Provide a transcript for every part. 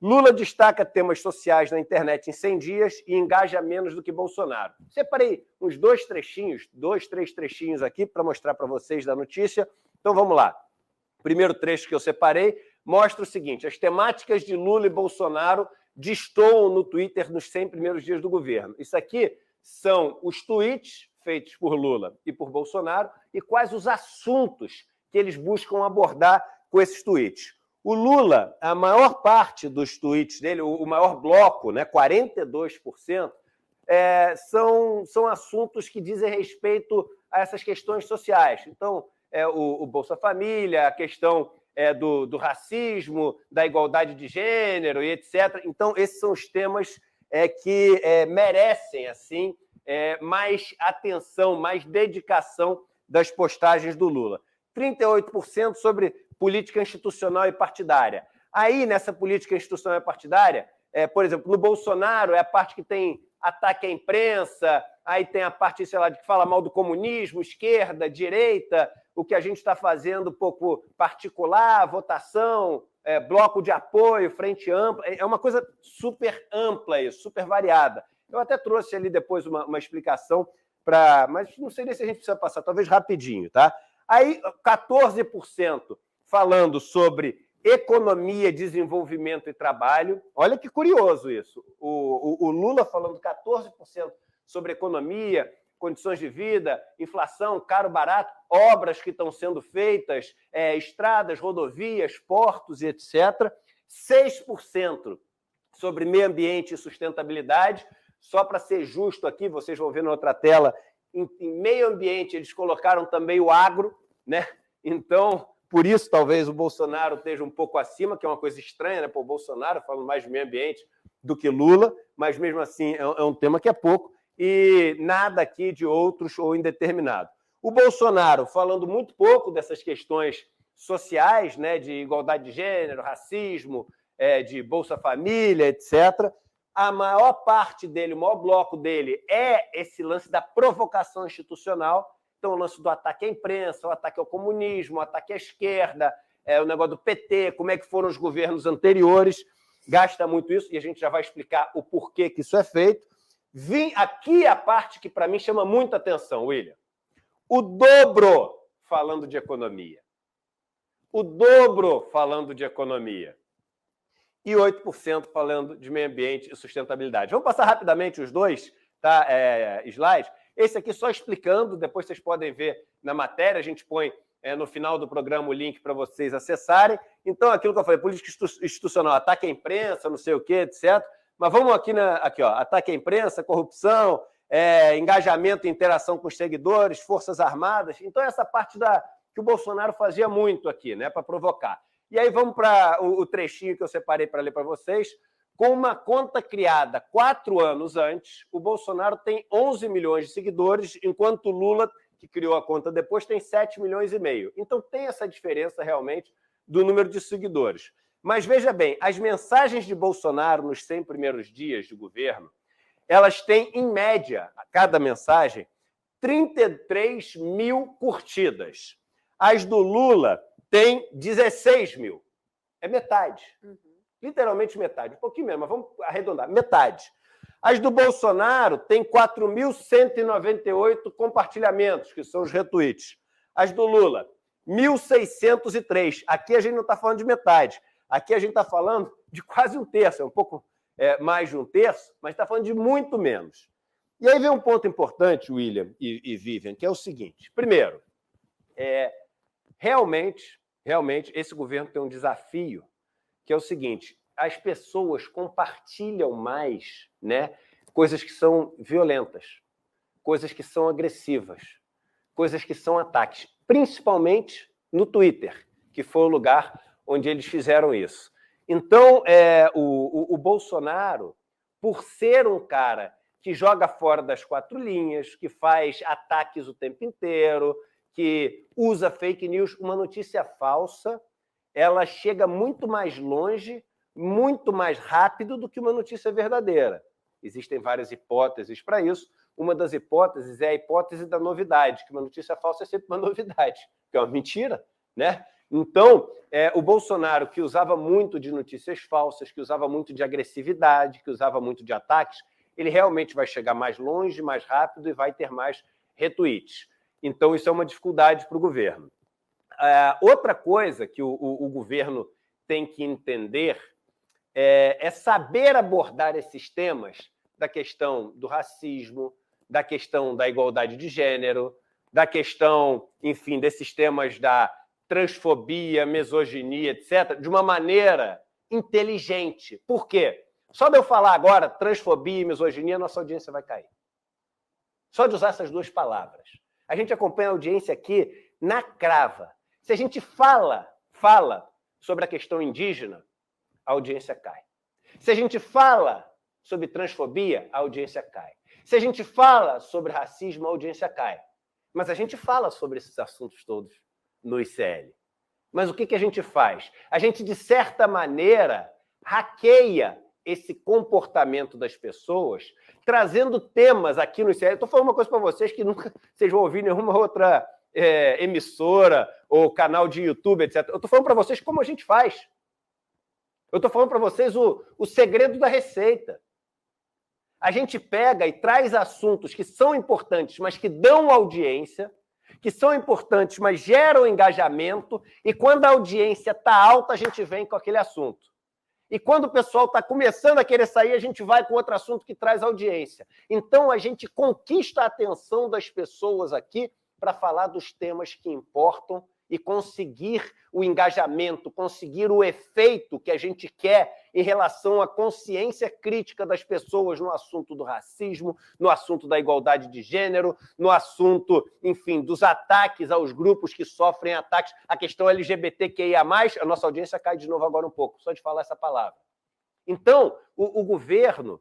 Lula destaca temas sociais na internet em 100 dias e engaja menos do que Bolsonaro. Separei uns dois, três trechinhos aqui para mostrar para vocês da notícia. Então vamos lá. O primeiro trecho que eu separei mostra o seguinte: as temáticas de Lula e Bolsonaro destoam no Twitter nos 100 primeiros dias do governo. Isso aqui são os tweets feitos por Lula e por Bolsonaro e quais os assuntos que eles buscam abordar com esses tweets. O Lula, a maior parte dos tweets dele, o maior bloco, né, 42%, são assuntos que dizem respeito a essas questões sociais. Então, o Bolsa Família, a questão do racismo, da igualdade de gênero e etc. Então, esses são os temas que merecem assim mais atenção, mais dedicação das postagens do Lula. 38% sobre política institucional e partidária. Aí, nessa política institucional e partidária, por exemplo, no Bolsonaro é a parte que tem ataque à imprensa, aí tem a parte, sei lá, de que fala mal do comunismo, esquerda, direita, o que a gente está fazendo pouco particular, votação, bloco de apoio, frente ampla, é uma coisa super ampla isso, super variada. Eu até trouxe ali depois uma explicação, mas não sei nem se a gente precisa passar, talvez rapidinho, tá? Aí, 14% falando sobre economia, desenvolvimento e trabalho. Olha que curioso isso. O Lula falando 14% sobre economia, condições de vida, inflação, caro, barato, obras que estão sendo feitas, estradas, rodovias, portos e etc. 6% sobre meio ambiente e sustentabilidade. Só para ser justo aqui, vocês vão ver na outra tela, em meio ambiente eles colocaram também o agro, né? Então, por isso talvez o Bolsonaro esteja um pouco acima, que é uma coisa estranha, né? Pô, o Bolsonaro falando mais de meio ambiente do que Lula, mas mesmo assim é um tema que é pouco, e nada aqui de outros ou indeterminado. O Bolsonaro falando muito pouco dessas questões sociais, né? De igualdade de gênero, racismo, de Bolsa Família, etc. A maior parte dele, o maior bloco dele é esse lance da provocação institucional. Então, o lance do ataque à imprensa, o ataque ao comunismo, o ataque à esquerda, o negócio do PT, como é que foram os governos anteriores, gasta muito isso, e a gente já vai explicar o porquê que isso é feito. Aqui a parte que, para mim, chama muita atenção, William. O dobro falando de economia. O dobro falando de economia. E 8% falando de meio ambiente e sustentabilidade. Vamos passar rapidamente os dois, tá? Slides. Esse aqui só explicando, depois vocês podem ver na matéria, a gente põe no final do programa o link para vocês acessarem. Então, aquilo que eu falei, política institucional, ataque à imprensa, não sei o quê, etc. Mas vamos aqui, ó, ataque à imprensa, corrupção, engajamento e interação com os seguidores, forças armadas. Então, essa parte que o Bolsonaro fazia muito aqui, né, para provocar. E aí vamos para o trechinho que eu separei para ler para vocês. Com uma conta criada 4 anos antes, o Bolsonaro tem 11 milhões de seguidores, enquanto o Lula, que criou a conta depois, tem 7 milhões e meio. Então tem essa diferença realmente do número de seguidores. Mas veja bem, as mensagens de Bolsonaro nos 100 primeiros dias de governo, elas têm, em média, a cada mensagem, 33 mil curtidas. As do Lula têm 16 mil. É metade. Literalmente metade. Um pouquinho menos, mas vamos arredondar. Metade. As do Bolsonaro têm 4.198 compartilhamentos, que são os retweets. As do Lula, 1.603. Aqui a gente não está falando de metade. Aqui a gente está falando de quase um terço. É um pouco mais de um terço, mas está falando de muito menos. E aí vem um ponto importante, William e Vivian, que é o seguinte. Primeiro, realmente, esse governo tem um desafio, que é o seguinte: as pessoas compartilham mais, né, coisas que são violentas, coisas que são agressivas, coisas que são ataques, principalmente no Twitter, que foi o lugar onde eles fizeram isso. Então, o Bolsonaro, por ser um cara que joga fora das 4 linhas, que faz ataques o tempo inteiro, que usa fake news, uma notícia falsa, ela chega muito mais longe, muito mais rápido do que uma notícia verdadeira. Existem várias hipóteses para isso. Uma das hipóteses é a hipótese da novidade, que uma notícia falsa é sempre uma novidade, que é uma mentira, né? Então, o Bolsonaro, que usava muito de notícias falsas, que usava muito de agressividade, que usava muito de ataques, ele realmente vai chegar mais longe, mais rápido e vai ter mais retweets. Então, isso é uma dificuldade para o governo. Outra coisa que o governo tem que entender é saber abordar esses temas da questão do racismo, da questão da igualdade de gênero, da questão, enfim, desses temas da transfobia, misoginia, etc., de uma maneira inteligente. Por quê? Só de eu falar agora transfobia e misoginia, nossa audiência vai cair. Só de usar essas duas palavras. A gente acompanha a audiência aqui na crava. Se a gente fala sobre a questão indígena, a audiência cai. Se a gente fala sobre transfobia, a audiência cai. Se a gente fala sobre racismo, a audiência cai. Mas a gente fala sobre esses assuntos todos no ICL. Mas o que a gente faz? A gente, de certa maneira, hackeia esse comportamento das pessoas, trazendo temas aqui no ICL. Estou falando uma coisa para vocês que nunca vocês vão ouvir nenhuma outra emissora ou canal de YouTube, etc. Eu estou falando para vocês como a gente faz. Eu estou falando para vocês o segredo da receita. A gente pega e traz assuntos que são importantes, mas que dão audiência, que são importantes, mas geram engajamento, e quando a audiência está alta, a gente vem com aquele assunto. E quando o pessoal está começando a querer sair, a gente vai com outro assunto que traz audiência. Então, a gente conquista a atenção das pessoas aqui para falar dos temas que importam e conseguir o engajamento, conseguir o efeito que a gente quer em relação à consciência crítica das pessoas no assunto do racismo, no assunto da igualdade de gênero, no assunto, enfim, dos ataques aos grupos que sofrem ataques, a questão LGBTQIA+, a nossa audiência cai de novo agora um pouco, só de falar essa palavra. Então, o governo,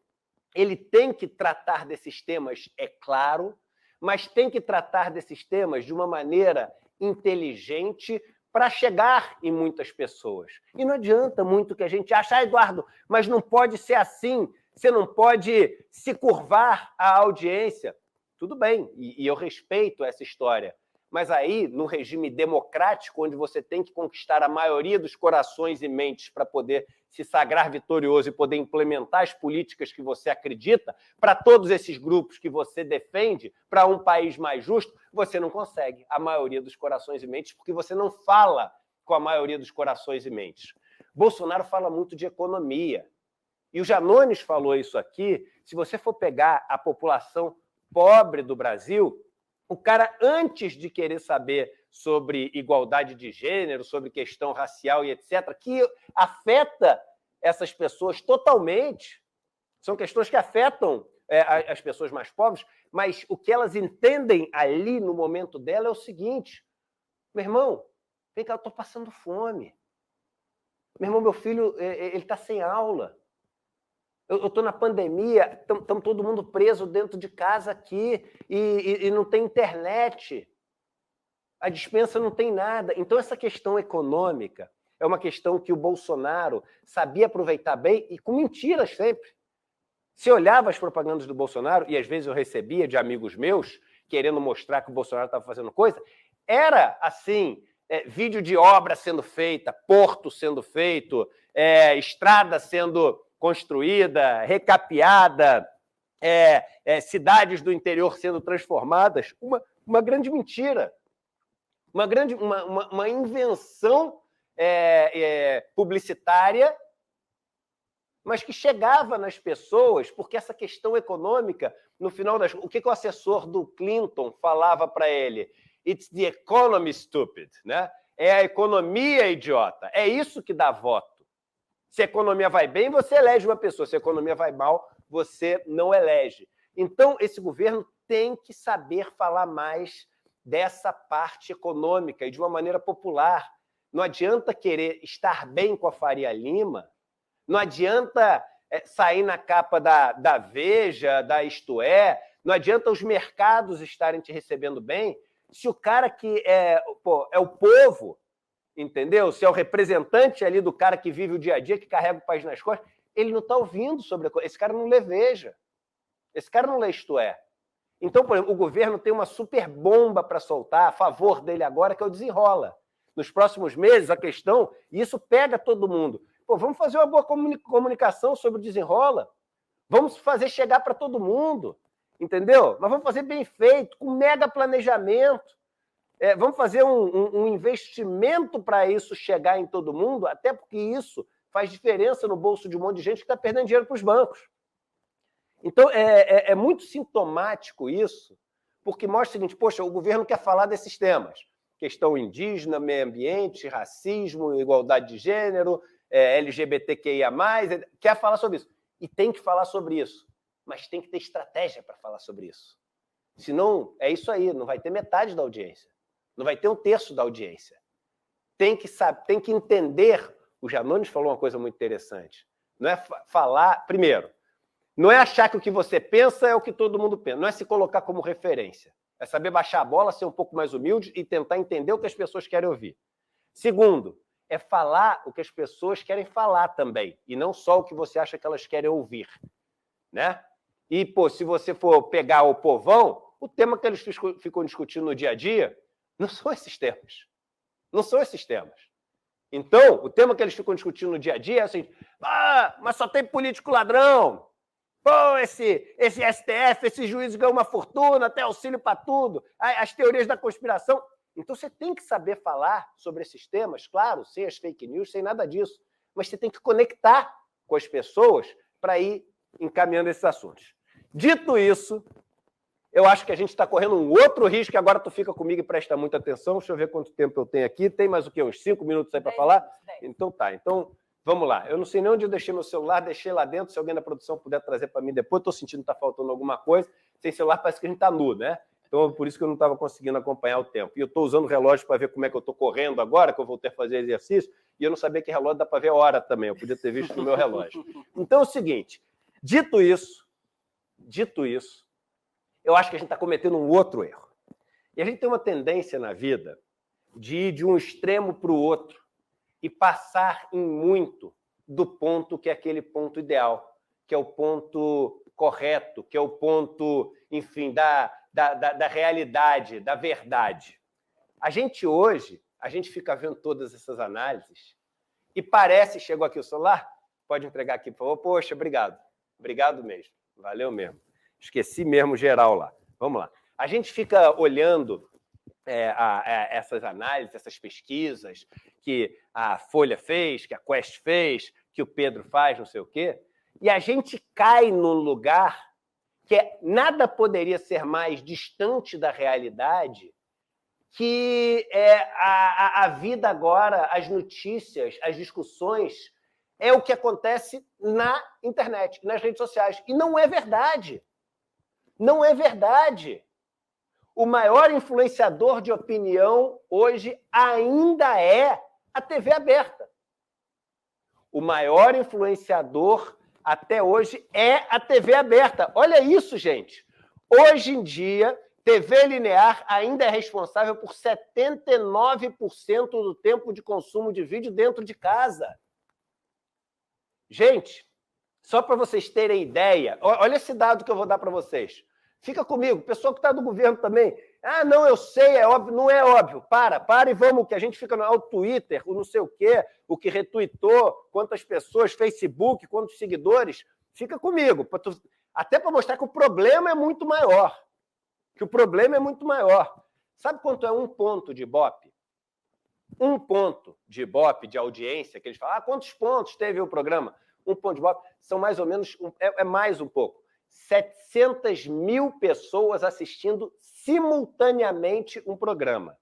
ele tem que tratar desses temas, é claro, mas tem que tratar desses temas de uma maneira inteligente para chegar em muitas pessoas. E não adianta muito que a gente ache, Eduardo, mas não pode ser assim, você não pode se curvar à audiência. Tudo bem, e eu respeito essa história. Mas aí, no regime democrático, onde você tem que conquistar a maioria dos corações e mentes para poder se sagrar vitorioso e poder implementar as políticas que você acredita, para todos esses grupos que você defende, para um país mais justo, você não consegue a maioria dos corações e mentes, porque você não fala com a maioria dos corações e mentes. Bolsonaro fala muito de economia. E o Janones falou isso aqui. Se você for pegar a população pobre do Brasil, o cara, antes de querer saber sobre igualdade de gênero, sobre questão racial e etc., que afeta essas pessoas totalmente, são questões que afetam as pessoas mais pobres, mas o que elas entendem ali no momento dela é o seguinte: meu irmão, vem cá, eu estou passando fome. Meu irmão, meu filho, ele está sem aula. Eu estou na pandemia, estamos todo mundo preso dentro de casa aqui e não tem internet. A despensa não tem nada. Então, essa questão econômica é uma questão que o Bolsonaro sabia aproveitar bem e com mentiras sempre. Se olhava as propagandas do Bolsonaro, e às vezes eu recebia de amigos meus, querendo mostrar que o Bolsonaro estava fazendo coisa, era assim, vídeo de obra sendo feita, porto sendo feito, estrada sendo construída, recapeada, cidades do interior sendo transformadas. Uma grande mentira. Uma invenção publicitária, mas que chegava nas pessoas, porque essa questão econômica, no final das... O que o assessor do Clinton falava para ele? It's the economy, stupid. Né? É a economia, idiota. É isso que dá voto. Se a economia vai bem, você elege uma pessoa. Se a economia vai mal, você não elege. Então, esse governo tem que saber falar mais dessa parte econômica e de uma maneira popular. Não adianta querer estar bem com a Faria Lima, não adianta sair na capa da Veja, da Isto É, não adianta os mercados estarem te recebendo bem, se o cara que é o povo, entendeu? Se é o representante ali do cara que vive o dia a dia, que carrega o país nas costas, ele não está ouvindo sobre a coisa. Esse cara não lê Veja, esse cara não lê Isto É. Então, por exemplo, o governo tem uma super bomba para soltar a favor dele agora, que é o Desenrola. nos próximos meses a questão, e isso pega todo mundo. Pô, vamos fazer uma boa comunicação sobre o Desenrola. Vamos fazer chegar para todo mundo, entendeu? Mas vamos fazer bem feito, com mega planejamento. Vamos fazer um investimento para isso chegar em todo mundo, até porque isso faz diferença no bolso de um monte de gente que está perdendo dinheiro para os bancos. Então, é muito sintomático isso, porque mostra o seguinte, poxa, o governo quer falar desses temas. Questão indígena, meio ambiente, racismo, igualdade de gênero, LGBTQIA+, quer falar sobre isso. E tem que falar sobre isso, mas tem que ter estratégia para falar sobre isso. Senão, é isso aí, não vai ter metade da audiência, não vai ter um terço da audiência. Tem que entender, o Janones falou uma coisa muito interessante, não é falar, primeiro, não é achar que o que você pensa é o que todo mundo pensa, não é se colocar como referência, é saber baixar a bola, ser um pouco mais humilde e tentar entender o que as pessoas querem ouvir. Segundo, é falar o que as pessoas querem falar também, e não só o que você acha que elas querem ouvir, né? E, pô, se você for pegar o povão, o tema que eles ficam discutindo no dia a dia não são esses temas. Não são esses temas. Então, o tema que eles ficam discutindo no dia a dia é assim, mas só tem político ladrão. Pô, esse STF, esses juízes ganham uma fortuna, até auxílio para tudo, as teorias da conspiração. Então, você tem que saber falar sobre esses temas, claro, sem as fake news, sem nada disso, mas você tem que conectar com as pessoas para ir encaminhando esses assuntos. Dito isso, eu acho que a gente está correndo um outro risco, e agora tu fica comigo e presta muita atenção. Deixa eu ver quanto tempo eu tenho aqui. Tem mais o quê? Uns 5 minutos aí para falar? 10. Então tá, então vamos lá. Eu não sei nem onde eu deixei meu celular, deixei lá dentro, se alguém da produção puder trazer para mim depois, estou sentindo que está faltando alguma coisa. Sem celular parece que a gente está nu, né? Então, por isso que eu não estava conseguindo acompanhar o tempo. E eu estou usando o relógio para ver como é que eu estou correndo agora, que eu voltei a fazer exercício, e eu não sabia que relógio dá para ver a hora também. Eu podia ter visto no meu relógio. Então, é o seguinte, dito isso, eu acho que a gente está cometendo um outro erro. E a gente tem uma tendência na vida de ir de um extremo para o outro e passar em muito do ponto que é aquele ponto ideal, que é o ponto correto, que é o ponto, enfim, da realidade, da verdade. A gente hoje, fica vendo todas essas análises e parece... Chegou aqui o celular? Pode entregar aqui, por favor? Poxa, obrigado. Obrigado mesmo. Valeu mesmo. Esqueci mesmo geral lá. Vamos lá. A gente fica olhando essas análises, essas pesquisas que a Folha fez, que a Quest fez, que o Pedro faz, não sei o quê, e a gente cai num lugar que nada poderia ser mais distante da realidade que a vida agora, as notícias, as discussões, é o que acontece na internet, nas redes sociais. E não é verdade. Não é verdade. O maior influenciador de opinião hoje ainda é a TV aberta. O maior influenciador até hoje é a TV aberta. Olha isso, gente. Hoje em dia, TV linear ainda é responsável por 79% do tempo de consumo de vídeo dentro de casa. Gente, só para vocês terem ideia, olha esse dado que eu vou dar para vocês. Fica comigo, pessoal que está do governo também. Não, eu sei, é óbvio. Não é óbvio. Para e vamos, que a gente fica no Twitter, o não sei o quê, o que retweetou, quantas pessoas, Facebook, quantos seguidores. Fica comigo, até para mostrar que o problema é muito maior. Sabe quanto é um ponto de Ibope? Um ponto de Ibope, de audiência, que eles falam, quantos pontos teve o programa? Um ponto de Ibope, são mais ou menos, mais um pouco. 700 mil pessoas assistindo simultaneamente um programa.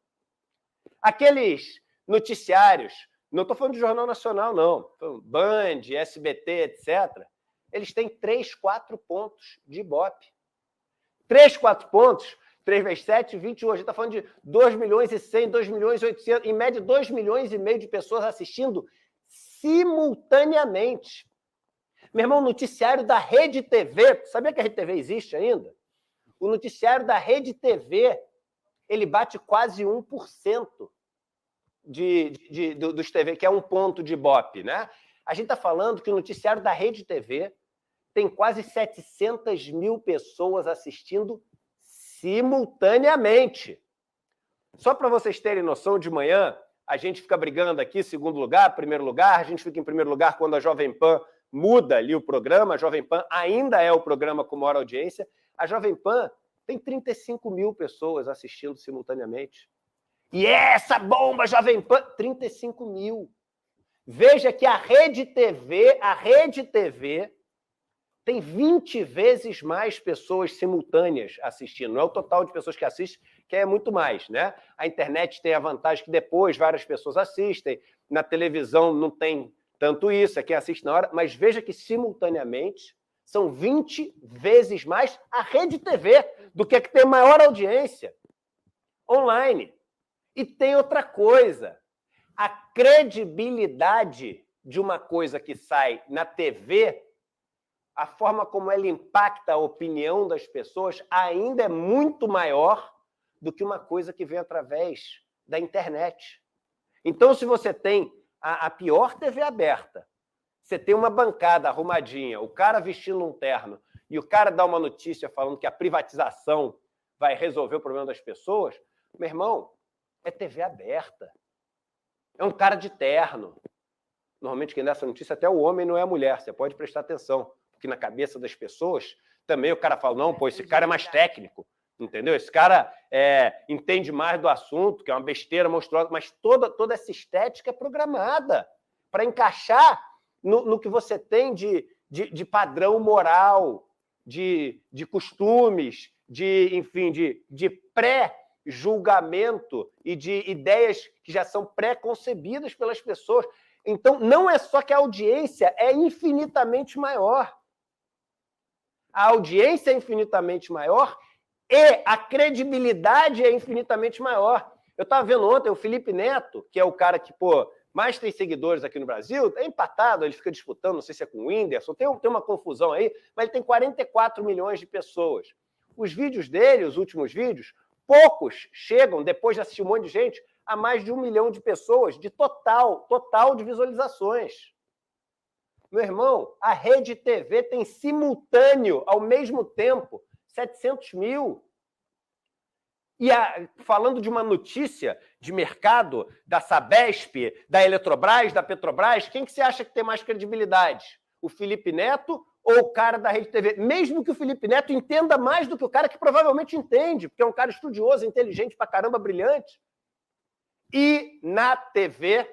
Aqueles noticiários, não estou falando de Jornal Nacional, não, Band, SBT, etc., eles têm 3, 4 pontos de Ibope. 3, 4 pontos, 3 vezes 7, 21. A gente está falando de 2 milhões e 100, 2 milhões e 800, em média 2 milhões e meio de pessoas assistindo simultaneamente. Meu irmão, o noticiário da Rede TV, sabia que a Rede TV existe ainda? O noticiário da Rede TV, ele bate quase 1% dos TV, que é um ponto de Ibope, né? A gente está falando que o noticiário da Rede TV tem quase 700 mil pessoas assistindo simultaneamente. Só para vocês terem noção, de manhã, a gente fica brigando aqui, segundo lugar, primeiro lugar, a gente fica em primeiro lugar quando a Jovem Pan muda ali o programa, a Jovem Pan ainda é o programa com maior audiência, a Jovem Pan tem 35 mil pessoas assistindo simultaneamente. E essa bomba Jovem Pan, 35 mil. Veja que a Rede TV tem 20 vezes mais pessoas simultâneas assistindo. Não é o total de pessoas que assistem, que é muito mais, né? A internet tem a vantagem que depois várias pessoas assistem. Na televisão não tem tanto isso, é quem assiste na hora. Mas veja que, simultaneamente, são 20 vezes mais a Rede TV do que tem maior audiência online. E tem outra coisa. A credibilidade de uma coisa que sai na TV, a forma como ela impacta a opinião das pessoas ainda é muito maior do que uma coisa que vem através da internet. Então, se você tem a pior TV aberta, você tem uma bancada arrumadinha, o cara vestindo um terno e o cara dá uma notícia falando que a privatização vai resolver o problema das pessoas, meu irmão, é TV aberta. É um cara de terno. Normalmente quem dá essa notícia até o homem, não é a mulher. Você pode prestar atenção. Porque na cabeça das pessoas, também o cara fala, não, pô, esse cara é mais técnico, entendeu? Esse cara entende mais do assunto, que é uma besteira monstruosa, mas toda essa estética é programada para encaixar no que você tem de padrão moral, de costumes, enfim, de pré-julgamento e de ideias que já são pré-concebidas pelas pessoas. Então, não é só que a audiência é infinitamente maior. A audiência é infinitamente maior e a credibilidade é infinitamente maior. Eu estava vendo ontem o Felipe Neto, que é o cara que mais tem seguidores aqui no Brasil, é empatado, ele fica disputando, não sei se é com o Whindersson, tem uma confusão aí, mas ele tem 44 milhões de pessoas. Os vídeos dele, os últimos vídeos, poucos chegam, depois de assistir um monte de gente, a mais de 1 milhão de pessoas, de total de visualizações. Meu irmão, a Rede TV tem simultâneo, ao mesmo tempo, 700 mil. E falando de uma notícia de mercado, da Sabesp, da Eletrobras, da Petrobras, quem que você acha que tem mais credibilidade? O Felipe Neto ou o cara da Rede TV? Mesmo que o Felipe Neto entenda mais do que o cara que provavelmente entende, porque é um cara estudioso, inteligente pra caramba, brilhante. E na TV,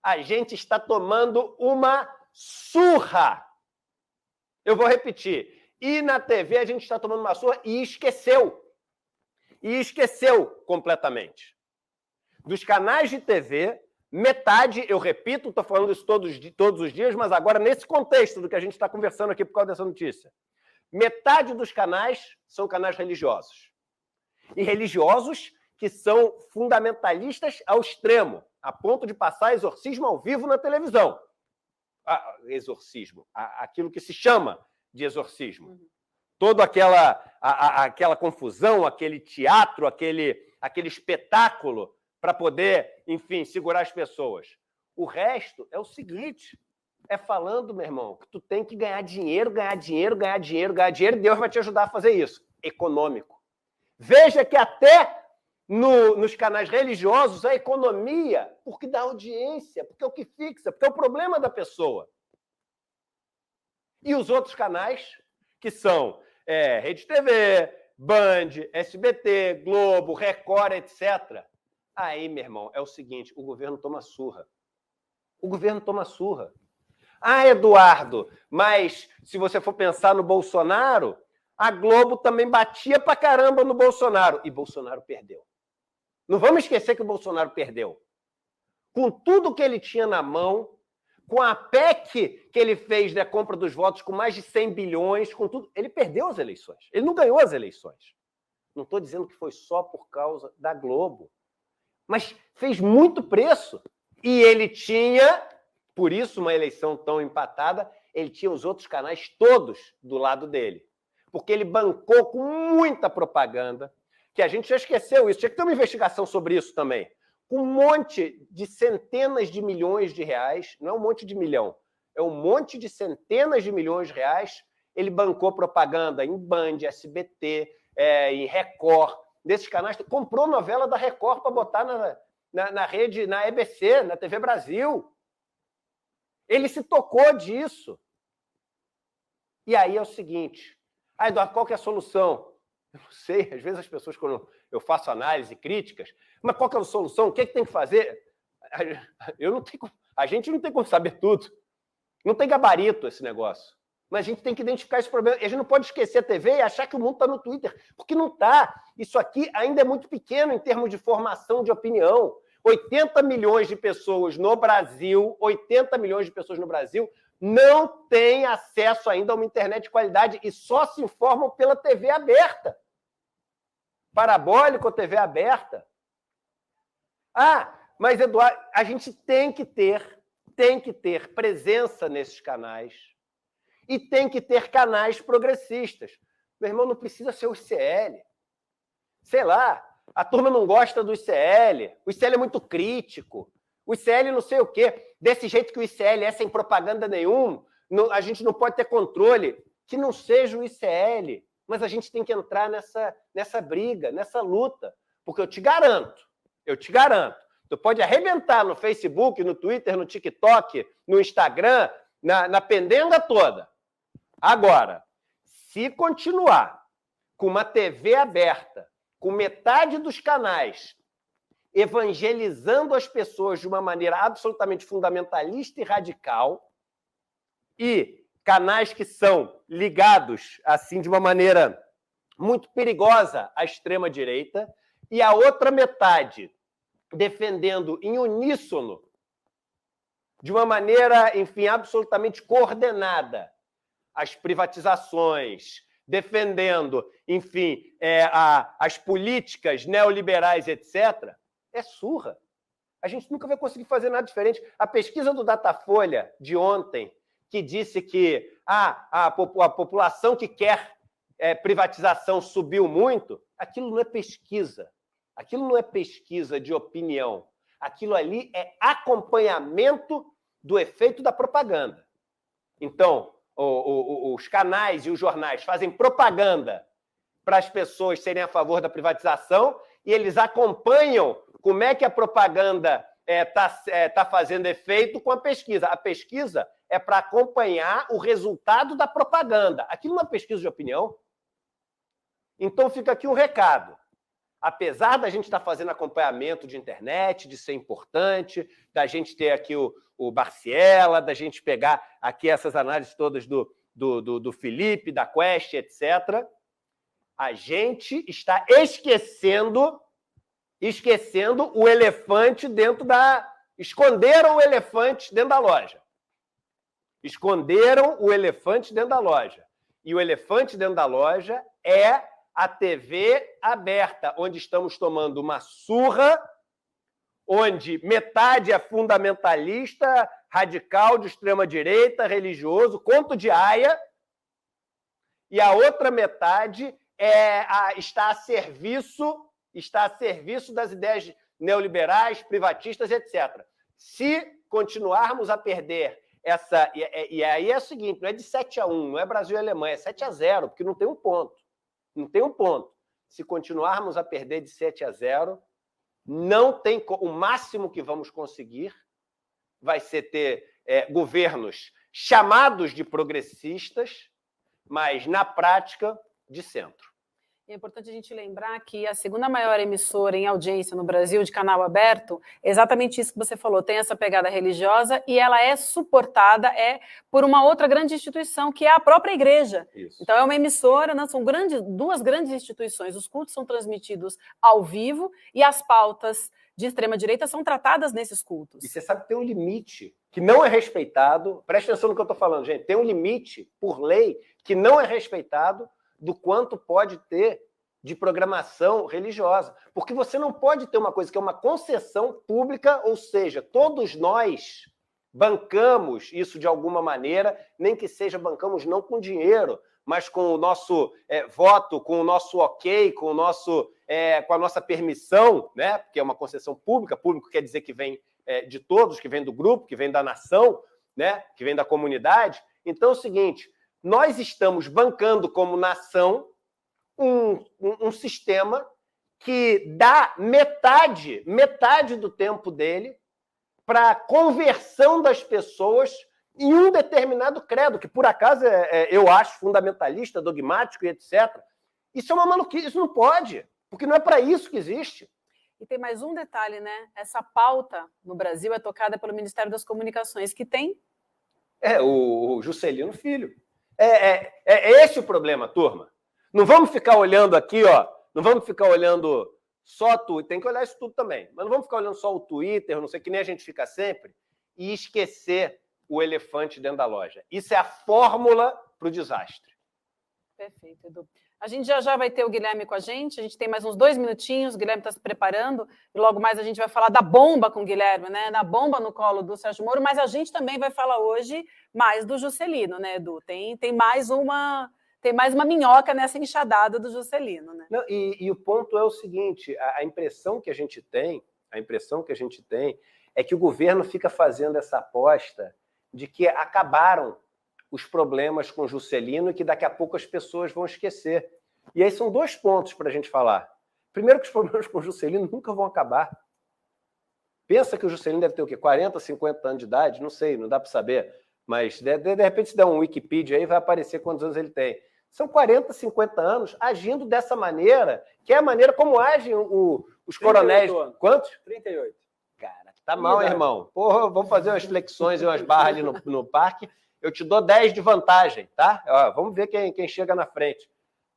a gente está tomando uma surra. Eu vou repetir. E na TV, a gente está tomando uma surra e esqueceu. E esqueceu completamente. Dos canais de TV, metade, eu repito, estou falando isso todos os dias, mas agora nesse contexto do que a gente está conversando aqui por causa dessa notícia. Metade dos canais são canais religiosos. E religiosos que são fundamentalistas ao extremo, a ponto de passar exorcismo ao vivo na televisão. Exorcismo, aquilo que se chama de exorcismo. Toda aquela confusão, aquele teatro, aquele espetáculo para poder, enfim, segurar as pessoas. O resto é o seguinte, é falando, meu irmão, que tu tem que ganhar dinheiro, e Deus vai te ajudar a fazer isso. Econômico. Veja que até nos canais religiosos, a economia, porque dá audiência, porque é o que fixa, porque é o problema da pessoa. E os outros canais, que são Rede TV, Band, SBT, Globo, Record, etc. Aí, meu irmão, é o seguinte, o governo toma surra. O governo toma surra. Eduardo, mas se você for pensar no Bolsonaro, a Globo também batia pra caramba no Bolsonaro. E Bolsonaro perdeu. Não vamos esquecer que o Bolsonaro perdeu. Com tudo que ele tinha na mão, com a PEC que ele fez da compra dos votos com mais de 100 bilhões, com tudo, ele perdeu as eleições. Ele não ganhou as eleições. Não estou dizendo que foi só por causa da Globo. Mas fez muito preço. E ele tinha, por isso uma eleição tão empatada, ele tinha os outros canais todos do lado dele. Porque ele bancou com muita propaganda, que a gente já esqueceu isso. Tinha que ter uma investigação sobre isso também. Com um monte de centenas de milhões de reais, não é um monte de milhão, é um monte de centenas de milhões de reais, ele bancou propaganda em Band, SBT, em Record, desses canais, comprou novela da Record para botar na rede, na EBC, na TV Brasil. Ele se tocou disso. E aí é o seguinte, Eduardo, qual que é a solução? Eu não sei, às vezes as pessoas, quando eu faço análise, críticas, mas qual que é a solução? O que tem que fazer? A gente não tem como saber tudo. Não tem gabarito esse negócio. Mas a gente tem que identificar esse problema. E a gente não pode esquecer a TV e achar que o mundo está no Twitter, porque não está. Isso aqui ainda é muito pequeno em termos de formação de opinião. 80 milhões de pessoas no Brasil, 80 milhões de pessoas no Brasil não têm acesso ainda a uma internet de qualidade e só se informam pela TV aberta. Parabólica ou TV aberta. Mas, Eduardo, a gente tem que ter presença nesses canais e tem que ter canais progressistas. Meu irmão, não precisa ser o ICL. Sei lá, a turma não gosta do ICL, o ICL é muito crítico, o ICL não sei o quê. Desse jeito que o ICL é sem propaganda nenhuma, a gente não pode ter controle. Que não seja o ICL, mas a gente tem que entrar nessa briga, nessa luta. Porque eu te garanto, tu pode arrebentar no Facebook, no Twitter, no TikTok, no Instagram, na pendenga toda. Agora, se continuar com uma TV aberta, com metade dos canais evangelizando as pessoas de uma maneira absolutamente fundamentalista e radical, e canais que são ligados, assim, de uma maneira muito perigosa à extrema-direita, e a outra metade defendendo em uníssono, de uma maneira, enfim, absolutamente coordenada, as privatizações, defendendo, enfim, as políticas neoliberais, etc., é surra. A gente nunca vai conseguir fazer nada diferente. A pesquisa do Datafolha de ontem, que disse que a população que quer privatização subiu muito, aquilo não é pesquisa. Aquilo não é pesquisa de opinião. Aquilo ali é acompanhamento do efeito da propaganda. Então, os canais e os jornais fazem propaganda para as pessoas serem a favor da privatização e eles acompanham como é que a propaganda está fazendo efeito com a pesquisa. A pesquisa é para acompanhar o resultado da propaganda. Aquilo não é pesquisa de opinião. Então, fica aqui um recado. Apesar da gente estar fazendo acompanhamento de internet, de ser importante, da gente ter aqui o Barciela, da gente pegar aqui essas análises todas do Felipe, da Quest, etc., a gente está esquecendo o elefante dentro da... Esconderam o elefante dentro da loja. Esconderam o elefante dentro da loja. E o elefante dentro da loja é a TV aberta, onde estamos tomando uma surra, onde metade é fundamentalista, radical, de extrema-direita, religioso, conto de aia, e a outra metade está a serviço das ideias neoliberais, privatistas, etc. Se continuarmos a perder essa... E aí é o seguinte, não é de 7-1, não é Brasil e Alemanha, é 7-0, porque não tem um ponto. Não tem um ponto. Se continuarmos a perder de 7-0, não tem... O máximo que vamos conseguir vai ser ter governos chamados de progressistas, mas, na prática, de centro. É importante a gente lembrar que a segunda maior emissora em audiência no Brasil de canal aberto é exatamente isso que você falou, tem essa pegada religiosa e ela é suportada por uma outra grande instituição, que é a própria igreja. Isso. Então é uma emissora, né, são duas grandes instituições, os cultos são transmitidos ao vivo e as pautas de extrema-direita são tratadas nesses cultos. E você sabe que tem um limite que não é respeitado, presta atenção no que eu estou falando, gente, tem um limite, por lei, que não é respeitado do quanto pode ter de programação religiosa. Porque você não pode ter uma coisa que é uma concessão pública, ou seja, todos nós bancamos isso de alguma maneira, nem que seja bancamos não com dinheiro, mas com o nosso voto, com o nosso ok, com a nossa permissão, né? Porque é uma concessão pública, público quer dizer que vem de todos, que vem do grupo, que vem da nação, né? Que vem da comunidade. Então é o seguinte, nós estamos bancando como nação um sistema que dá metade do tempo dele para a conversão das pessoas em um determinado credo, que por acaso eu acho fundamentalista, dogmático e etc. Isso é uma maluquice, isso não pode, porque não é para isso que existe. E tem mais um detalhe, né? Essa pauta no Brasil é tocada pelo Ministério das Comunicações, que tem... O Juscelino Filho. É esse o problema, turma. Não vamos ficar olhando aqui, ó. Não vamos ficar olhando só Twitter. Tem que olhar isso tudo também. Mas não vamos ficar olhando só o Twitter, não sei, que nem a gente fica sempre, e esquecer o elefante dentro da loja. Isso é a fórmula para o desastre. Perfeito, Edu. A gente já vai ter o Guilherme com a gente tem mais uns 2 minutinhos, o Guilherme está se preparando, e logo mais a gente vai falar da bomba com o Guilherme, né? Da bomba no colo do Sérgio Moro, mas a gente também vai falar hoje mais do Juscelino, né, Edu? Tem mais uma minhoca nessa enxadada do Juscelino, né? Não, e o ponto é o seguinte: a impressão que a gente tem é que o governo fica fazendo essa aposta de que acabaram os problemas com o Juscelino e que daqui a pouco as pessoas vão esquecer. E aí são 2 pontos para a gente falar. Primeiro, que os problemas com o Juscelino nunca vão acabar. Pensa que o Juscelino deve ter o quê? 40, 50 anos de idade? Não sei, não dá para saber. Mas, de repente, se der um Wikipedia aí, vai aparecer quantos anos ele tem. São 40, 50 anos agindo dessa maneira, que é a maneira como agem os coronéis. Anos. Quantos? 38. Cara, tá mal, hein, irmão? Porra, vamos fazer umas flexões e umas barras ali no parque. Eu te dou 10 de vantagem, tá? Ó, vamos ver quem chega na frente.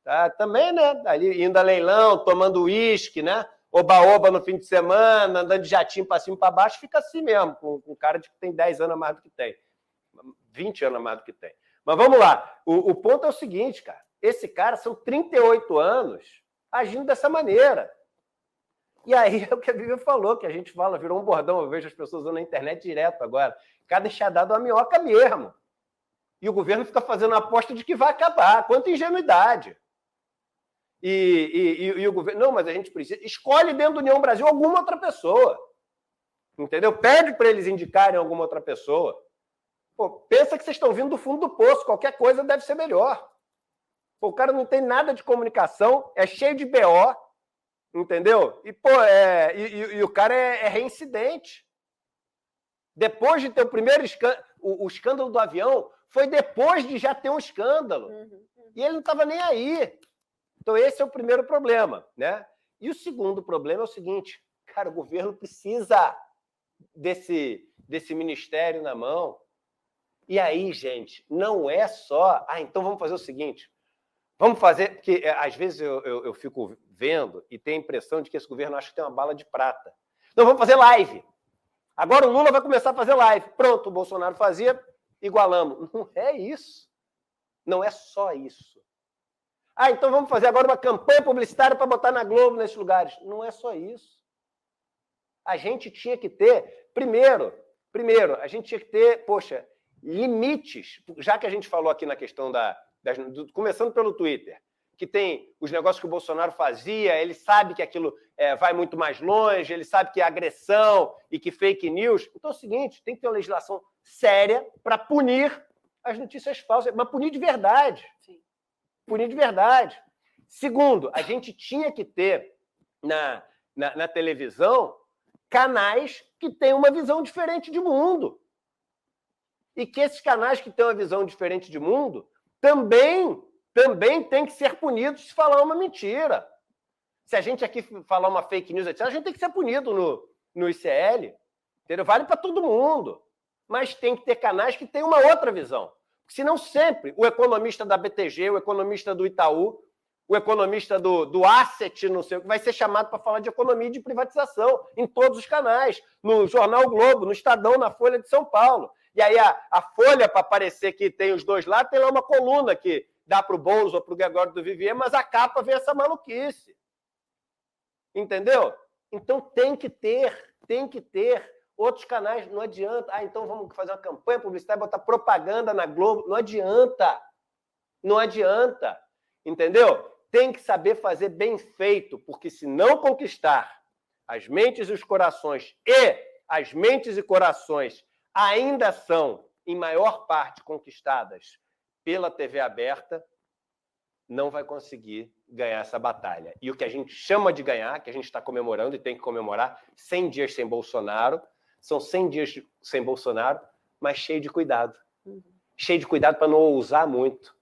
Tá? Também, né? Ali indo a leilão, tomando uísque, né? Oba-oba no fim de semana, andando de jatinho para cima e para baixo, fica assim mesmo, com cara de que tem 10 anos a mais do que tem. 20 anos a mais do que tem. Mas vamos lá. O ponto é o seguinte, cara. Esse cara são 38 anos agindo dessa maneira. E aí é o que a Vivian falou, que a gente fala, virou um bordão. Eu vejo as pessoas usando na internet direto agora. Cada enxadada é uma minhoca mesmo. E o governo fica fazendo a aposta de que vai acabar. Quanta ingenuidade. E o governo... Não, mas a gente precisa... Escolhe dentro do União Brasil alguma outra pessoa. Entendeu? Pede para eles indicarem alguma outra pessoa. Pô, pensa que vocês estão vindo do fundo do poço. Qualquer coisa deve ser melhor. Pô, o cara não tem nada de comunicação, é cheio de BO, entendeu? E, pô, o cara é reincidente. Depois de ter o primeiro escândalo... O escândalo do avião foi depois de já ter um escândalo. E ele não estava nem aí. Então, esse é o primeiro problema, né? E o segundo problema é o seguinte: cara, o governo precisa desse ministério na mão. E aí, gente, não é só... então vamos fazer o seguinte. Vamos fazer... Porque, às vezes, eu fico vendo e tenho a impressão de que esse governo acha que tem uma bala de prata. Então, vamos fazer live. Agora o Lula vai começar a fazer live. Pronto, o Bolsonaro fazia... igualamos. Não é isso. Não é só isso. Então vamos fazer agora uma campanha publicitária para botar na Globo nesses lugares. Não é só isso. A gente tinha que ter, primeiro, a gente tinha que ter, poxa, limites, já que a gente falou aqui na questão começando pelo Twitter, que tem os negócios que o Bolsonaro fazia, ele sabe que aquilo vai muito mais longe, ele sabe que é agressão e que fake news. Então é o seguinte, tem que ter uma legislação séria para punir as notícias falsas, mas punir de verdade. Sim. Punir de verdade. Segundo, a gente tinha que ter na televisão canais que têm uma visão diferente de mundo. E que esses canais que têm uma visão diferente de mundo também têm que ser punidos se falar uma mentira. Se a gente aqui falar uma fake news, etc., a gente tem que ser punido no ICL. Entendeu? Vale para todo mundo. Mas tem que ter canais que têm uma outra visão. Senão sempre o economista da BTG, o economista do Itaú, o economista do Asset, não sei o que, vai ser chamado para falar de economia e de privatização em todos os canais, no Jornal Globo, no Estadão, na Folha de São Paulo. E aí a Folha, para parecer que tem os dois lá, tem lá uma coluna que dá para o Boulos ou para o Gregório do Vivier, mas a capa vem essa maluquice. Entendeu? Então tem que ter outros canais. Não adianta. Então vamos fazer uma campanha publicitária, botar propaganda na Globo. Não adianta. Não adianta. Entendeu? Tem que saber fazer bem feito, porque se não conquistar as mentes e os corações, e as mentes e corações ainda são, em maior parte, conquistadas pela TV aberta, não vai conseguir ganhar essa batalha. E o que a gente chama de ganhar, que a gente está comemorando e tem que comemorar, 100 dias sem Bolsonaro, são 100 dias sem Bolsonaro, mas cheio de cuidado. Cheio de cuidado para não ousar muito.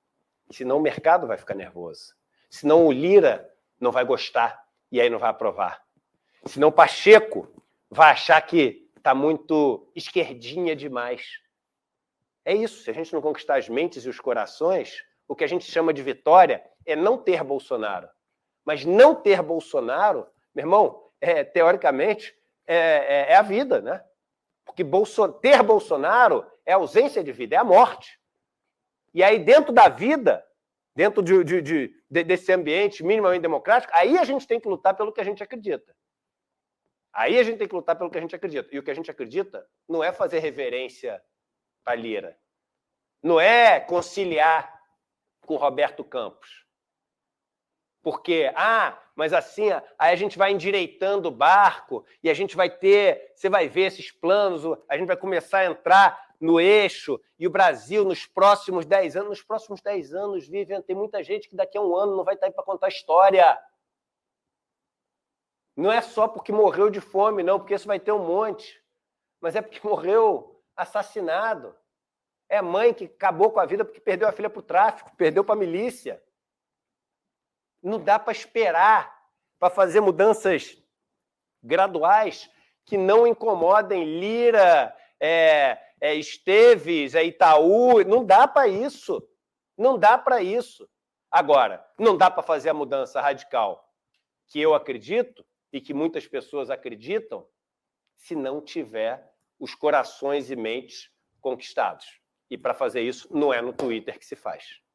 Senão o mercado vai ficar nervoso. Senão o Lira não vai gostar e aí não vai aprovar. Senão o Pacheco vai achar que está muito esquerdinha demais. É isso. Se a gente não conquistar as mentes e os corações, o que a gente chama de vitória é não ter Bolsonaro. Mas não ter Bolsonaro, meu irmão, teoricamente, é a vida, né? Porque ter Bolsonaro é ausência de vida, é a morte. E aí, dentro da vida, dentro desse ambiente minimamente democrático, aí a gente tem que lutar pelo que a gente acredita. Aí a gente tem que lutar pelo que a gente acredita. E o que a gente acredita não é fazer reverência para Lira. Não é conciliar com Roberto Campos. Porque, mas assim, aí a gente vai endireitando o barco e a gente vai ter, você vai ver esses planos, a gente vai começar a entrar no eixo e o Brasil nos próximos 10 anos, Vivian, tem muita gente que daqui a um ano não vai estar aí para contar história. Não é só porque morreu de fome, não, porque isso vai ter um monte, mas é porque morreu assassinado. É mãe que acabou com a vida porque perdeu a filha para o tráfico, perdeu para a milícia. Não dá para esperar para fazer mudanças graduais que não incomodem Lira, Esteves, Itaú. Não dá para isso. Não dá para isso. Agora, não dá para fazer a mudança radical que eu acredito e que muitas pessoas acreditam se não tiver os corações e mentes conquistados. E para fazer isso, não é no Twitter que se faz.